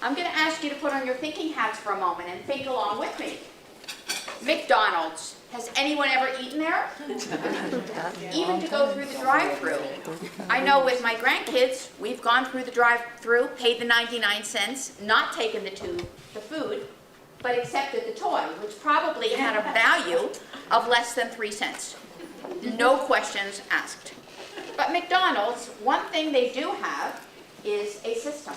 I'm going to ask you to put on your thinking hats for a moment and think along with me. McDonald's. Has anyone ever eaten there? Even to go through the drive-thru. I know with my grandkids, we've gone through the drive-thru, paid the 99 cents, not taken the food, but accepted the toy, which probably had a value of less than 3 cents. No questions asked. But McDonald's, one thing they do have is a system.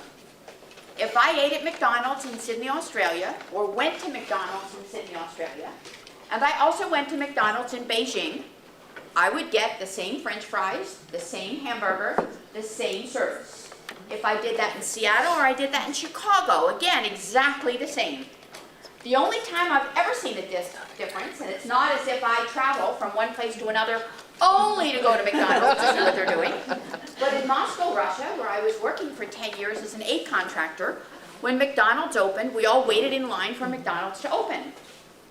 If I ate at McDonald's in Sydney, Australia, or went to McDonald's in Sydney, Australia, and I also went to McDonald's in Beijing, I would get the same French fries, the same hamburger, the same service. If I did that in Seattle or I did that in Chicago, again, exactly the same. The only time I've ever seen a difference, and it's not as if I travel from one place to another only to go to McDonald's to see what they're doing, but in Moscow, Russia, where I was working for 10 years as an aid contractor, when McDonald's opened, we all waited in line for McDonald's to open.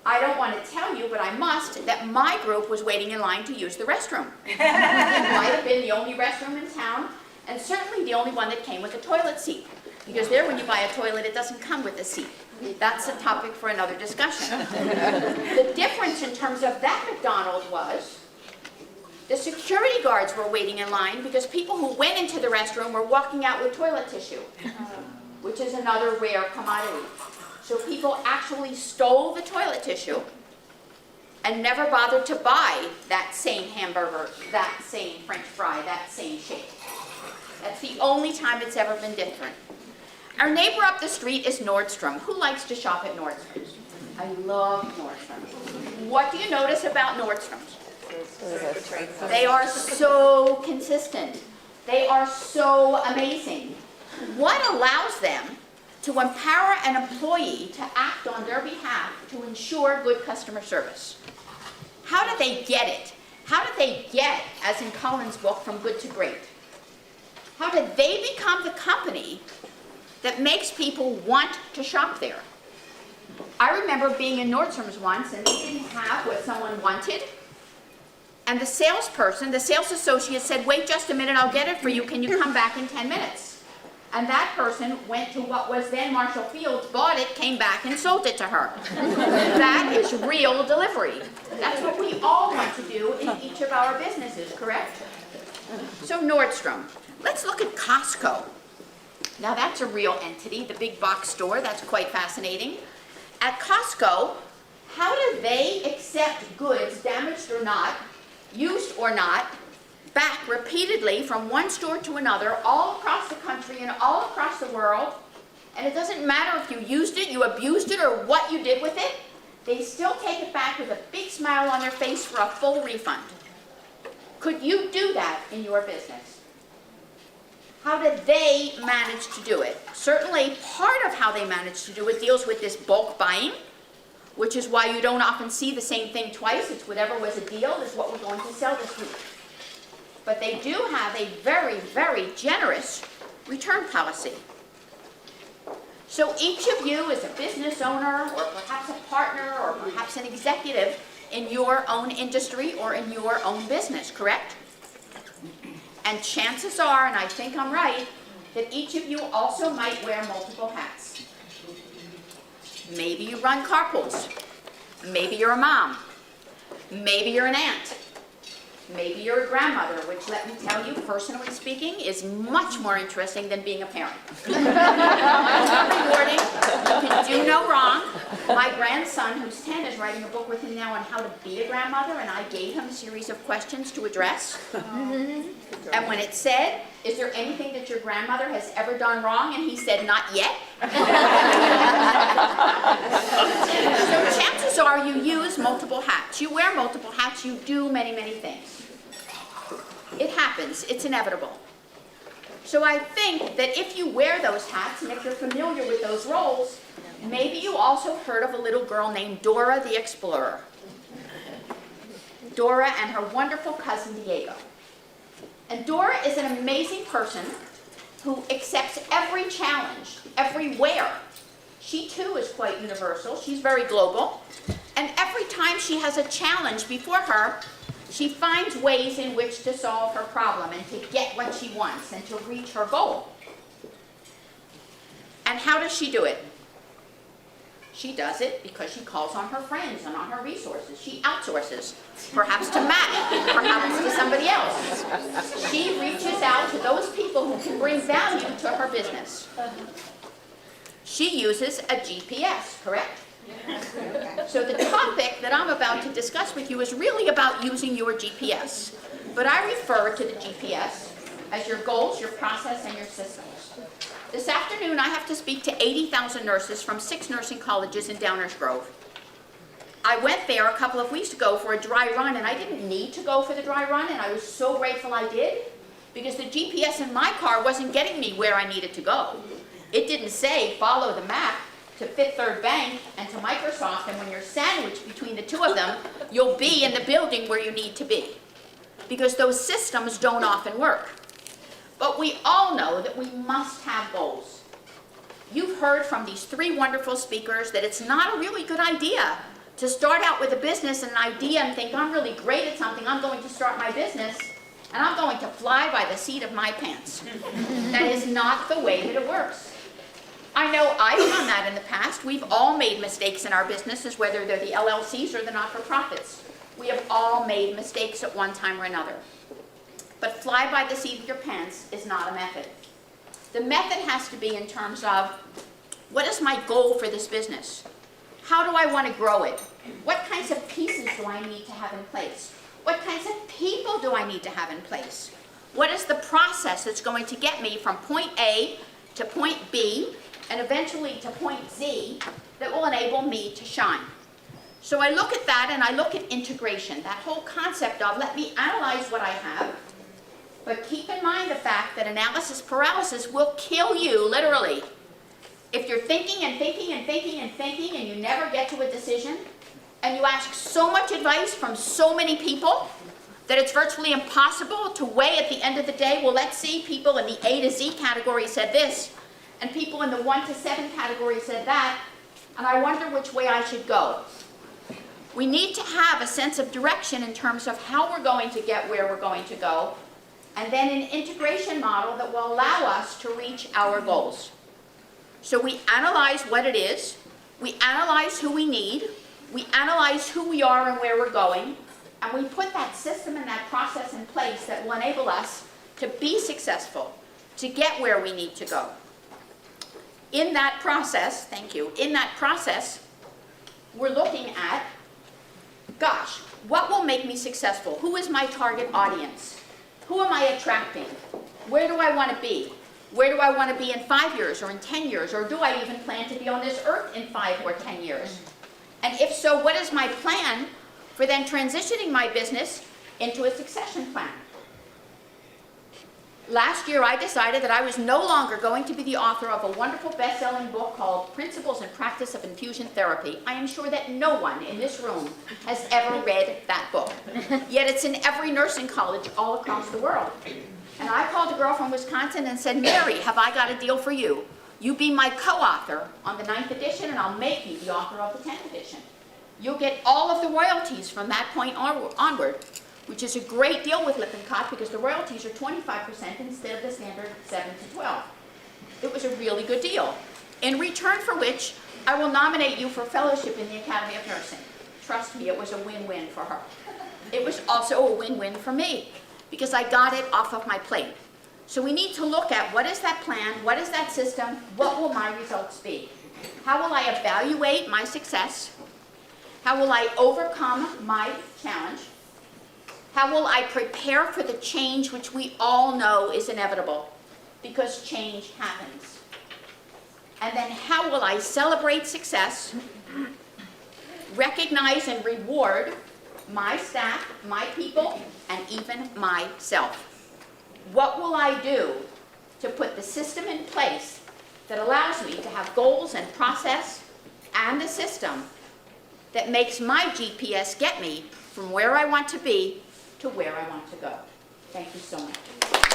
I don't want to tell you, but I must, that my group was waiting in line to use the restroom. It might have been the only restroom in town, and certainly the only one that came with a toilet seat. Because there, when you buy a toilet, it doesn't come with a seat. That's a topic for another discussion. The difference in terms of that McDonald's was, the security guards were waiting in line because people who went into the restroom were walking out with toilet tissue, which is another rare commodity. So people actually stole the toilet tissue and never bothered to buy that same hamburger, that same French fry, that same shake. That's the only time it's ever been different. Our neighbor up the street is Nordstrom. Who likes to shop at Nordstrom's? I love Nordstrom. What do you notice about Nordstrom's? They are so consistent. They are so amazing. What allows them to empower an employee to act on their behalf to ensure good customer service? How do they get it? How do they get, as in Colin's book, from good to great? How do they become the company that makes people want to shop there? I remember being in Nordstrom's once and they didn't have what someone wanted. And the salesperson, the sales associate said, wait just a minute, I'll get it for you. Can you come back in 10 minutes? And that person went to what was then Marshall Field's, bought it, came back and sold it to her. That is real delivery. That's what we all want to do in each of our businesses, correct? So Nordstrom. Let's look at Costco. Now that's a real entity, the big box store. That's quite fascinating. At Costco, how do they accept goods, damaged or not, used or not, back repeatedly from one store to another, all across the country and all across the world, and it doesn't matter if you used it, you abused it, or what you did with it, they still take it back with a big smile on their face for a full refund. Could you do that in your business? How did they manage to do it? Certainly part of how they manage to do it deals with this bulk buying, which is why you don't often see the same thing twice. It's whatever was a deal is what we're going to sell this week. But they do have a very, very generous return policy. So each of you is a business owner, or perhaps a partner, or perhaps an executive in your own industry or in your own business, correct? And chances are, and I think I'm right, that each of you also might wear multiple hats. Maybe you run carpools. Maybe you're a mom. Maybe you're an aunt. Maybe you're a grandmother, which, let me tell you, personally speaking, is much more interesting than being a parent. Rewarding. You can do no wrong. My grandson, who's 10, is writing a book with him now on how to be a grandmother, and I gave him a series of questions to address. And when it said, is there anything that your grandmother has ever done wrong? And he said, not yet. So chances are you use multiple hats. You wear multiple hats. You do many, many things. It happens. It's inevitable. So I think that if you wear those hats, and if you're familiar with those roles, maybe you also heard of a little girl named Dora the Explorer. Dora and her wonderful cousin Diego. And Dora is an amazing person who accepts every challenge, everywhere. She too is quite universal. She's very global. And every time she has a challenge before her, she finds ways in which to solve her problem and to get what she wants and to reach her goal. And how does she do it? She does it because she calls on her friends and on her resources. She outsources, perhaps to Matt, perhaps to somebody else. She reaches out to those people who can bring value to her business. She uses a GPS, correct? So the topic that I'm about to discuss with you is really about using your GPS. But I refer to the GPS as your goals, your process, and your systems. This afternoon, I have to speak to 80,000 nurses from 6 nursing colleges in Downers Grove. I went there a couple of weeks ago for a dry run, and I didn't need to go for the dry run, and I was so grateful I did, because the GPS in my car wasn't getting me where I needed to go. It didn't say, follow the map to Fifth Third Bank and to Microsoft, and when you're sandwiched between the two of them, you'll be in the building where you need to be, because those systems don't often work. But we all know that we must have goals. You've heard from these 3 wonderful speakers that it's not a really good idea to start out with a business and an idea and think, I'm really great at something, I'm going to start my business, and I'm going to fly by the seat of my pants. That is not the way that it works. I know I've done that in the past. We've all made mistakes in our businesses, whether they're the LLCs or the not-for-profits. We have all made mistakes at one time or another. But fly by the seat of your pants is not a method. The method has to be in terms of, what is my goal for this business? How do I want to grow it? What kinds of pieces do I need to have in place? What kinds of people do I need to have in place? What is the process that's going to get me from point A to point B and eventually to point Z that will enable me to shine? So I look at that and I look at integration, that whole concept of let me analyze what I have, but keep in mind the fact that analysis paralysis will kill you, literally. If you're thinking and thinking and thinking and thinking and you never get to a decision, and you ask so much advice from so many people that it's virtually impossible to weigh at the end of the day, well, let's see, people in the A to Z category said this, and people in the 1 to 7 category said that, and I wonder which way I should go. We need to have a sense of direction in terms of how we're going to get where we're going to go, and then an integration model that will allow us to reach our goals. So we analyze what it is, we analyze who we need, we analyze who we are and where we're going, and we put that system and that process in place that will enable us to be successful, to get where we need to go. In that process, thank you, in that process, we're looking at, gosh, what will make me successful? Who is my target audience? Who am I attracting? Where do I want to be? Where do I want to be in 5 years or in 10 years? Or do I even plan to be on this earth in 5 or 10 years? And if so, what is my plan for then transitioning my business into a succession plan? Last year, I decided that I was no longer going to be the author of a wonderful best-selling book called Principles and Practice of Infusion Therapy. I am sure that no one in this room has ever read that book. Yet it's in every nursing college all across the world. And I called a girl from Wisconsin and said, Mary, have I got a deal for you? You be my co-author on the 9th edition, and I'll make you the author of the 10th edition. You'll get all of the royalties from that point onward, which is a great deal with Lippincott because the royalties are 25% instead of the standard 7 to 12. It was a really good deal, in return for which I will nominate you for fellowship in the Academy of Nursing. Trust me, it was a win-win for her. It was also a win-win for me because I got it off of my plate. So we need to look at what is that plan, what is that system, what will my results be? How will I evaluate my success? How will I overcome my challenge? How will I prepare for the change which we all know is inevitable because change happens? And then how will I celebrate success, recognize and reward my staff, my people, and even myself? What will I do to put the system in place that allows me to have goals and process and a system that makes my GPS get me from where I want to be to where I want to go? Thank you so much.